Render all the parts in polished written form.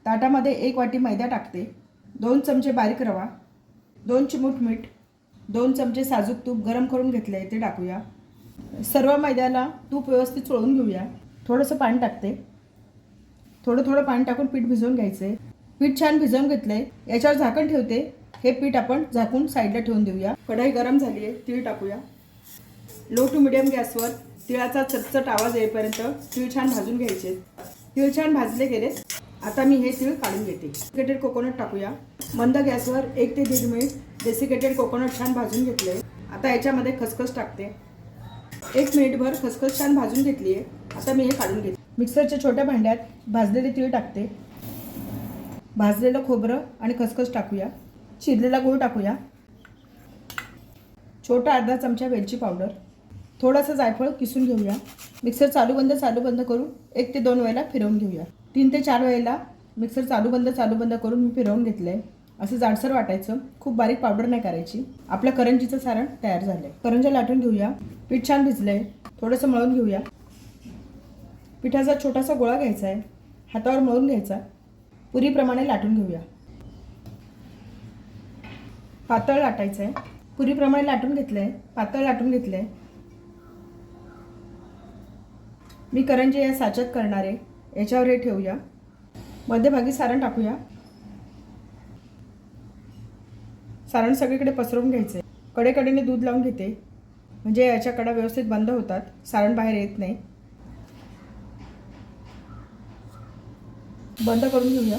ताटामध्ये 1 वाटी मैदा टाकते, 2 चमचे बारीक रवा, 2 चिमूट मीठ, 2 चमचे साजूक तूप गरम करून घेतले ते टाकूया। सर्व मैद्याला तूप व्यवस्थित चोळून घेऊया। थोडंसं पाणी टाकते, थोडं पाणी टाकून पीठ भिजवून घ्यायचे। पीठ छान भिजवून घेतले, याच्यावर झाकण ठेवते। हे पीठ आपण झाकून साईडला ठेवून देऊया। कढई गरम झाली आहे, तीळ टाकूया। लो टू मिडियम गॅसवर तिळाचा चटचट आवाज येईपर्यंत तीळ छान भाजून घ्यायचे। तीळ छान भाजले गेले, आता मी हे तीळ काढून घेते। डेसिकेटेड कोकोनट टाकूया। मंद गॅसवर 1 ते 1.5 मिनिट डेसिकेटेड कोकोनट छान भाजून घेतले। आता याच्यामध्ये खसखस टाकते। 1 मिनिटभर खसखस छान भाजून घेतली आहे, आता मी हे काढून घेते। मिक्सरच्या छोट्या भांड्यात भाजलेले तीळ टाकते, भाजलेलं खोबरं आणि खसखस टाकूया। चिरलेला गूळ टाकूया, छोटा अर्धा चमचा वेलची पावडर, थोडंसं जायफळ किसून घेऊया। मिक्सर चालू बंद करून 1 ते 2 वेळेला फिरवून घेऊया। 3 ते 4 वेळेला मिक्सर चालू बंद करून मी फिरवून घेतलंय। असं जाडसर वाटायचं, खूप बारीक पावडर नाही करायची। आपलं करंजीचं सारण तयार झालंय। करंज्या लाटून घेऊया। पीठ छान भिजलंय, थोडंसं मळून घेऊया। पिठाचा छोटासा गोळा घ्यायचा आहे, हातावर मळून घ्यायचा, पुरीप्रमाणे लाटून घेऊया। पातळ लाटायचं आहे, पुरीप्रमाणे लाटून घेतलंय, पातळ लाटून घेतलंय। मी करंजी या साच्यात करणार आहे, याच्यावर हे ठेवूया। मध्यभागी सारण टाकूया। सारण सगळीकडे पसरवून घ्यायचे। कडेकडेने दूध लावून घेते, म्हणजे याच्या कडा व्यवस्थित बंद होतात, सारण बाहेर येत नाही। बंद करून घेऊया।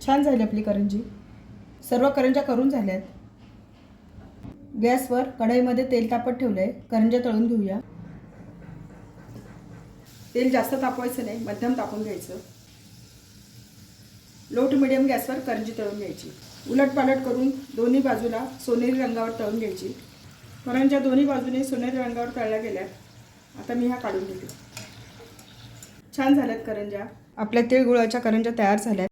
छान झाली आपली करंजी। सर्व करंज्या करून झाल्यात। गॅसवर कढईमध्ये तेल तापत ठेवलंय, करंज्या तळून घेऊया। तेल जास्त तापवायचं नाही, मध्यम तापून घ्यायचं। लो टू मिडियम गॅसवर करंजी तळून घ्यायची। उलटपालट करून दोन्ही बाजूला सोनेरी रंगावर तळून घ्यायची। करंज्या दोन्ही बाजूने सोनेरी रंगावर तळल्या गेल्यात, आता मी ह्या काढून घेते। छान झाल्यात करंज्या। आपल्या तिळगुळाच्या करंज्या तयार झाल्यात।